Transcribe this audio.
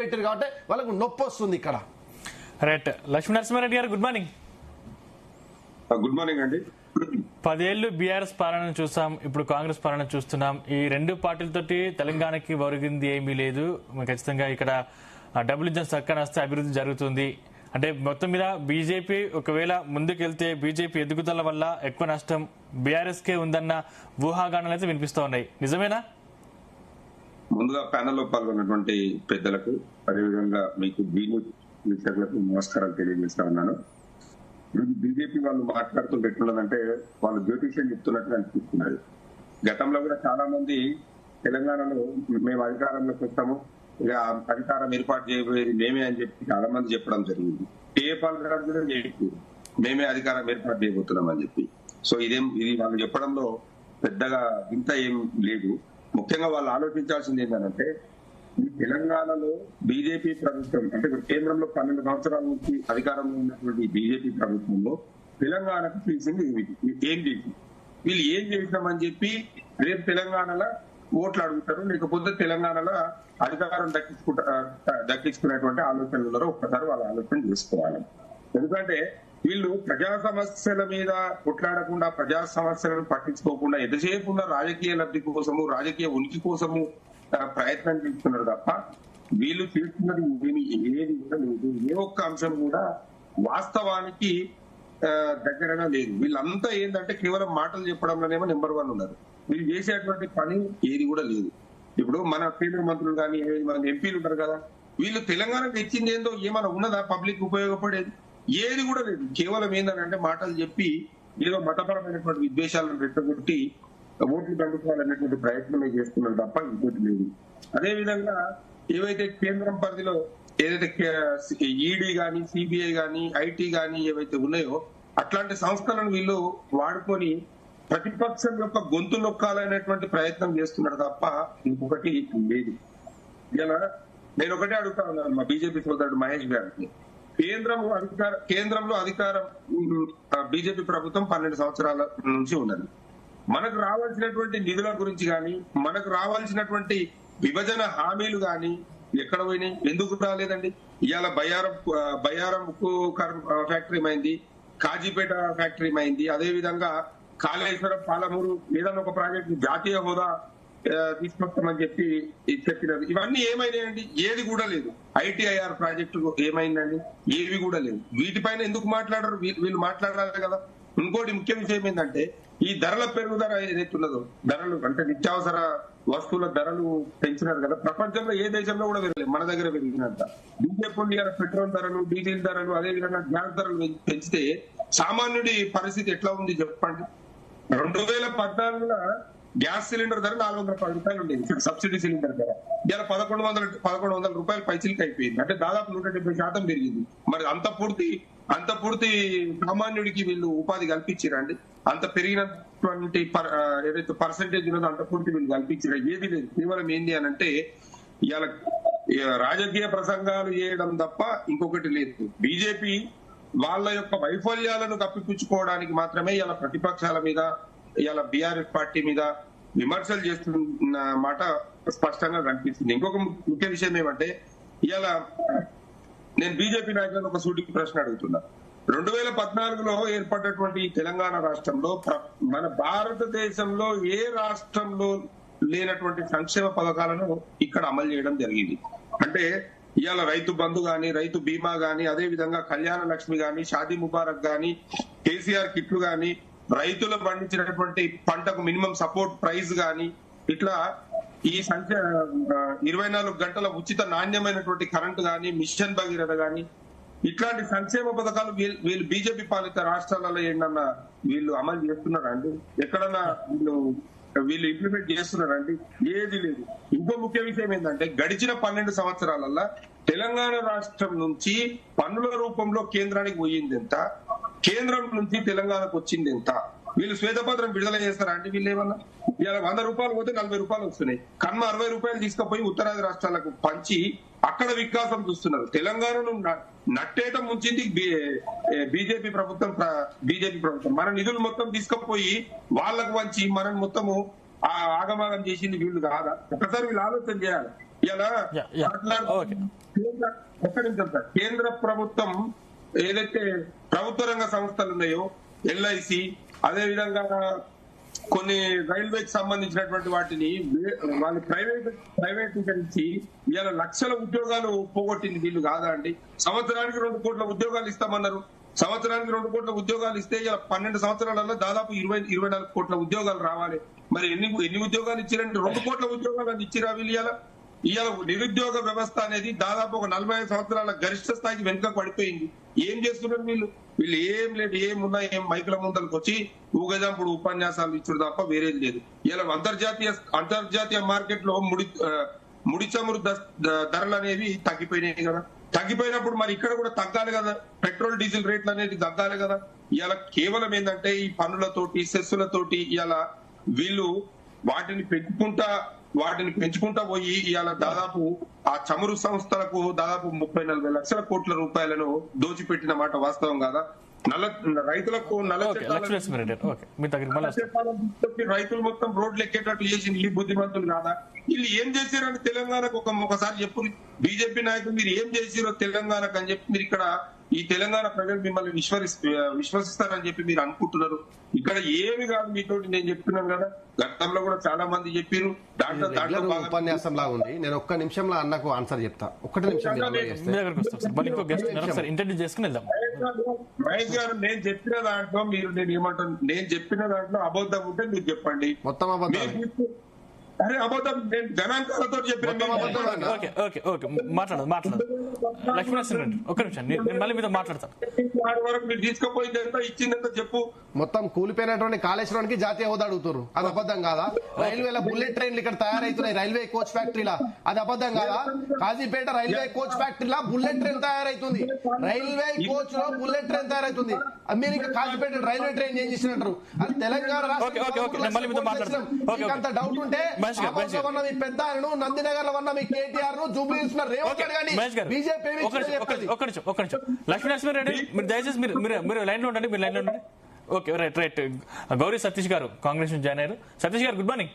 పెట్టారు కాబట్టి వాళ్ళకు నొప్పి వస్తుంది ఇక్కడ. రైట్. లక్ష్మీ నరసింహారెడ్డి గారు గుడ్ మార్నింగ్. గుడ్ మార్నింగ్ అండి. 10 ఏళ్లు బీఆర్ఎస్ పాలన చూసాం, ఇప్పుడు కాంగ్రెస్ పాలన చూస్తున్నాం. ఈ రెండు పార్టీలతోటి తెలంగాణకి ఒరిగింది ఏమీ లేదు. ఖచ్చితంగా ఇక్కడ డబుల్ ఇంజన్ సర్కార్ వస్తే అభివృద్ధి జరుగుతుంది అంటే మొత్తం మీద బీజేపీ ఒకవేళ ముందుకెళ్తే బీజేపీ ఎదుగుదల వల్ల ఎక్కువ నష్టం బీఆర్ఎస్ కే ఉందన్న ఊహాగానాలు అయితే వినిపిస్తూ ఉన్నాయి. నిజమేనా? ముందుగా ప్యానెల్లో పాల్గొన్నటువంటి పెద్దలకు అదేవిధంగా మీకు వీక్షకులకు నమస్కారాలు తెలియజేస్తా ఉన్నాను. బీజేపీ వాళ్ళు మాట్లాడుతూ ఎట్లున్నదంటే వాళ్ళు జ్యోతిష్యం చెప్తున్నట్లు అనిపిస్తున్నారు. గతంలో కూడా చాలా మంది తెలంగాణలో మేము అధికారంలోకి వస్తాము, ఇక అధికారం ఏర్పాటు చేయబోయేది మేమే అని చెప్పి చాలా మంది చెప్పడం జరిగింది. కేఏపాల్ గారు కూడా చెప్పి మేమే అధికారం ఏర్పాటు చేయబోతున్నాం అని చెప్పి. సో ఇది వాళ్ళు చెప్పడంలో పెద్దగా ఇంత ఏం లేదు. ముఖ్యంగా వాళ్ళు ఆలోచించాల్సింది ఏంటంటే ఈ తెలంగాణలో బీజేపీ ప్రభుత్వం అంటే కేంద్రంలో 12 సంవత్సరాల నుంచి అధికారంలో ఉన్నటువంటి బీజేపీ ప్రభుత్వంలో తెలంగాణకు చేసింది ఏం చేసింది, వీళ్ళు ఏం చేసినామని చెప్పి రేపు తెలంగాణలో ఓట్లు అడుగుతారు, లేకపోతే తెలంగాణలో అధికారం దక్కించుకునేటువంటి ఆలోచనలు ఉన్నారో ఒక్కసారి వాళ్ళ ఆలోచన చేసుకోవాలి. ఎందుకంటే వీళ్ళు ప్రజా సమస్యల మీద కొట్లాడకుండా ప్రజా సమస్యలను పట్టించుకోకుండా ఎంతసేపు ఉన్న రాజకీయ లబ్ధి కోసము రాజకీయ ఉనికి కోసము ప్రయత్నం చేస్తున్నారు తప్ప వీళ్ళు చేస్తున్నది ఏది కూడా లేదు. ఏ ఒక్క అంశం కూడా వాస్తవానికి దగ్గరగా లేదు. వీళ్ళంతా ఏంటంటే కేవలం మాటలు చెప్పడంలోనేమో నెంబర్ 1 ఉన్నారు. వీళ్ళు చేసేటువంటి పని ఏది కూడా లేదు. ఇప్పుడు మన కేంద్ర మంత్రులు కానీ 8 మంది ఎంపీలు ఉంటారు కదా, వీళ్ళు తెలంగాణకు ఇచ్చింది ఏందో ఏమైనా ఉన్నదా పబ్లిక్ ఉపయోగపడేది? ఏది కూడా లేదు. కేవలం ఏంటంటే మాటలు చెప్పి ఏదో మతపరమైనటువంటి విద్వేషాలను రెచ్చగొట్టి ఓట్లు దండుకోవాలనేటువంటి ప్రయత్నమే చేస్తున్నారు తప్ప ఇంకోటి లేదు. అదే విధంగా ఏవైతే కేంద్రం పరిధిలో ఏదైతే ఈడీ గాని సిబిఐ గాని ఐటీ గాని ఏవైతే ఉన్నాయో అట్లాంటి సంస్థలను వీళ్ళు వాడుకొని ప్రతిపక్షం యొక్క గొంతు నొక్కాలనేటువంటి ప్రయత్నం చేస్తున్నారు తప్ప ఇంకొకటి లేదు. ఇలా నేను ఒకటే అడుగుతా ఉన్నాను మా బీజేపీ సోదరుడు మహేష్ గారికి. కేంద్రంలో అధికారం బీజేపీ ప్రభుత్వం 12 సంవత్సరాల నుంచి ఉన్నది. మనకు రావాల్సినటువంటి నిధుల గురించి కానీ మనకు రావాల్సినటువంటి విభజన హామీలు కానీ ఎక్కడ పోయినాయి, ఎందుకు రాలేదండి? ఇవాళ బయ్యారం ఉక్కు ఫ్యాక్టరీ అయింది, కాజీపేట ఫ్యాక్టరీ అయింది, అదే విధంగా కాళేశ్వరం పాలమూరు ఏదైనా ఒక ప్రాజెక్టు జాతీయ హోదా తీసుకొస్తామని చెప్పి చెప్పినది. ఇవన్నీ ఏమైనాయండి? ఏది కూడా లేదు. ఐటీఐఆర్ ప్రాజెక్టు ఏమైందండి? ఏవి కూడా లేదు. వీటిపైన ఎందుకు మాట్లాడరు? వీళ్ళు మాట్లాడాలి కదా. ఇంకోటి ముఖ్య విషయం ఏంటంటే ఈ ధరల పెరుగుదల ఏదైతే ఉన్నదో, ధరలు అంటే నిత్యావసర వస్తువుల ధరలు పెంచినారు కదా, ప్రపంచంలో ఏ దేశంలో కూడా పెరగలేదు, మన దగ్గర పెరిగినంత. బీజేపీ పెట్రోల్ ధరలు, డీజిల్ ధరలు, అదే విధంగా గ్యాస్ ధరలు పెంచితే సామాన్యుడి పరిస్థితి ఎట్లా ఉంది చెప్పండి. 2014లో గ్యాస్ సిలిండర్ ధర 410 రూపాయలు ఉండేది, సబ్సిడీ సిలిండర్ ధర. ఇలా 1100 రూపాయలు పైచిలకి అయిపోయింది. అంటే దాదాపు 170% పెరిగింది. మరి అంత పూర్తి సామాన్యుడికి వీళ్ళు ఉపాధి కల్పించారండి? అంత పెరిగినటువంటి ఏదైతే పర్సెంటేజ్ ఉన్నదో అంత పూర్తి వీళ్ళు కల్పించారు? ఏది లేదు. కేవలం ఏంటి అని అంటే ఇవాళ రాజకీయ ప్రసంగాలు చేయడం తప్ప ఇంకొకటి లేదు. బీజేపీ వాళ్ళ యొక్క వైఫల్యాలను కప్పిపుచ్చుకోవడానికి మాత్రమే ఇలా ప్రతిపక్షాల మీద ఇలా బీఆర్ఎస్ పార్టీ మీద విమర్శలు చేస్తున్న మాట స్పష్టంగా కనిపిస్తుంది. ఇంకొక ముఖ్య విషయం ఏమంటే ఇలా నేను బీజేపీ నాయకులను ఒక సూటికి ప్రశ్న అడుగుతున్నా. 2014లో ఏర్పడినటువంటి తెలంగాణ రాష్ట్రంలో మన భారతదేశంలో ఏ రాష్ట్రంలో లేనటువంటి సంక్షేమ పథకాలను ఇక్కడ అమలు చేయడం జరిగింది. అంటే ఇవాళ రైతు బంధు గాని, రైతు బీమా గాని, అదే విధంగా కళ్యాణ లక్ష్మి గాని, షాదీ ముబారక్ గాని, కేసీఆర్ కిట్లు గాని, రైతులు పండించినటువంటి పంటకు మినిమం సపోర్ట్ ప్రైస్ గాని, ఇట్లా ఈ 24 గంటల ఉచిత నాణ్యమైనటువంటి కరెంటు గాని, మిషన్ భగీరథ గాని, ఇట్లాంటి సంక్షేమ పథకాలు వీళ్ళు బీజేపీ పాలిత రాష్ట్రాలలో ఏంటన్నా వీళ్ళు అమలు చేస్తున్నారండి? ఎక్కడన్నా వీళ్ళు ఇంప్లిమెంట్ చేస్తున్నారండి? ఏది లేదు. ఇంకో ముఖ్య విషయం ఏంటంటే గడిచిన 12 సంవత్సరాలలో తెలంగాణ రాష్ట్రం నుంచి పన్నుల రూపంలో కేంద్రానికి పోయింది ఎంత, కేంద్రం నుంచి తెలంగాణకు వచ్చింది ఎంత? వీళ్ళు శ్వేతపత్రం విడుదల చేస్తారా అంటే వీళ్ళు ఏమన్నా ఇలా 100 రూపాయలు పోతే 40 రూపాయలు వస్తున్నాయి. కన్మ 60 రూపాయలు తీసుకుపోయి ఉత్తరాది రాష్ట్రాలకు పంచి అక్కడ వికాసం చూస్తున్నారు. తెలంగాణను నట్టేట ముంచింది బీజేపీ ప్రభుత్వం. మన నిధులు మొత్తం తీసుకుపోయి వాళ్ళకు వంచి మనని మొత్తము ఆగమాగం చేసింది వీళ్ళు కాదా? ఒకసారి వీళ్ళు ఆలోచన చేయాలి. ఇలా ఓకే. కేంద్ర ప్రభుత్వం ఏదైతే ప్రభుత్వ రంగ సంస్థలు ఉన్నాయో ఎల్ఐసి, అదే విధంగా కొన్ని రైల్వేకి సంబంధించినటువంటి వాటిని వాళ్ళు ప్రైవేటీకరించి ఇలా లక్షల ఉద్యోగాలు పోగొట్టింది వీళ్ళు కాదా అండి? సంవత్సరానికి 2 కోట్ల ఉద్యోగాలు ఇస్తామన్నారు. సంవత్సరానికి 2 కోట్ల ఉద్యోగాలు ఇస్తే ఇలా 12 సంవత్సరాలలో దాదాపు 24 కోట్ల ఉద్యోగాలు రావాలి. మరి ఎన్ని ఉద్యోగాలు ఇచ్చారంటే 2 కోట్ల ఉద్యోగాలు అని ఇచ్చిరా వీళ్ళు? ఇవాళ నిరుద్యోగ వ్యవస్థ అనేది దాదాపు ఒక 45 సంవత్సరాల గరిష్ట స్థాయికి వెనుక పడిపోయింది. ఏం చేస్తున్నారు వీళ్ళు? ఏం లేదు, ఏమున్నా ఏం మైకుల ముందరికి వచ్చి ఊగేదాంపుడు ఉపన్యాసాలు ఇచ్చుడు తప్ప వేరేది లేదు. ఇలా అంతర్జాతీయ మార్కెట్ లో ముడి చమురు ధరలు అనేవి తగ్గిపోయినాయి కదా. తగ్గిపోయినప్పుడు మరి ఇక్కడ కూడా తగ్గాలి కదా, పెట్రోల్ డీజిల్ రేట్లు అనేది తగ్గాలి కదా. ఇలా కేవలం ఏంటంటే ఈ పన్నులతోటి సెస్సులతోటి ఇలా వీళ్ళు వాటిని పెంచుకుంటా పోయి ఇవాళ దాదాపు ఆ చమురు సంస్థలకు దాదాపు 30-40 లక్షల కోట్ల రూపాయలను దోచిపెట్టిన మాట వాస్తవం కాదా? రైతులకు రైతులు మొత్తం రోడ్లు ఎక్కేటట్టు చేసింది ఈ బుద్ధిమంతులు కాదా? వీళ్ళు ఏం చేశారని తెలంగాణకు ఒకసారి చెప్పు. బీజేపీ నాయకులు మీరు ఏం చేసిరో తెలంగాణకు అని చెప్పి మీరు ఇక్కడ ఈ తెలంగాణ ప్రజలు మిమ్మల్ని విశ్వసిస్తారని చెప్పి మీరు అనుకుంటున్నారు. ఇక్కడ ఏమి కాదు మీతోటి నేను చెప్తున్నాను కదా. గతంలో కూడా చాలా మంది చెప్పారు. దాంట్లో ఉపన్యాసం లాగా ఉంది. నేను ఒక్క నిమిషంలో అన్నకు ఆన్సర్ చెప్తా. ఒక్కటి నిమిషం మహేష్ గారు, నేను చెప్పిన దాంట్లో నేను చెప్పిన దాంట్లో అబద్ధం ఉంటే మీరు చెప్పండి. మొత్తం అబద్ధం. అరే అబద్ధం నేను గణాంకాలతో చెప్పిన లక్ష్మీనరసింహ ఒక్క నిమిషం, నేను మళ్ళీ మీతో మాట్లాడతాను. వరకు మీరు తీసుకుపోయింది ఎంత, ఇచ్చిందంత చెప్పు. మొత్తం కూలిపోయినటువంటి కాళేశ్వరానికి జాతీయ హోదా అడుగుతారు. అది అబద్ధం కాదా? రైల్వేల బుల్లెట్ ట్రైన్లు ఇక్కడ తయారైతున్నాయి, రైల్వే కోచ్ ఫ్యాక్టరీలా. అది అబద్ధం కాదా? కాజీపేట రైల్వే కోచ్ ఫ్యాక్టరీలా బుల్లెట్ ట్రైన్ తయారైతుంది. రైల్వే కోచ్ లో బుల్లెట్ ట్రైన్ తయారైతుంది. మీరు ఇంకా కాజీపేట రైల్వే ట్రైన్ ఏం చేసినట్టు? అది తెలంగాణ రాష్ట్రం. అంత డౌట్ ఉంటే మీ పెద్ద నందినగర్ లో ఉన్న మీ కేటీఆర్ ను జూబ్లీహిల్స్ లో రేవంత్ రెడ్డి గాని బీజేపీ. ఒక్క నిమిషం లక్ష్మీనరసింహ రెడ్డి, మీరు దయచేసి మీరు లైన్ లో ఉండండి. మీరు లైన్ లో ఉండండి. Okay, right. గౌరీ సతీష్ గారు కాంగ్రెస్ నుంచి జాయిన్ అయ్యారు. సతీష్ గారు, గుడ్ మార్నింగ్.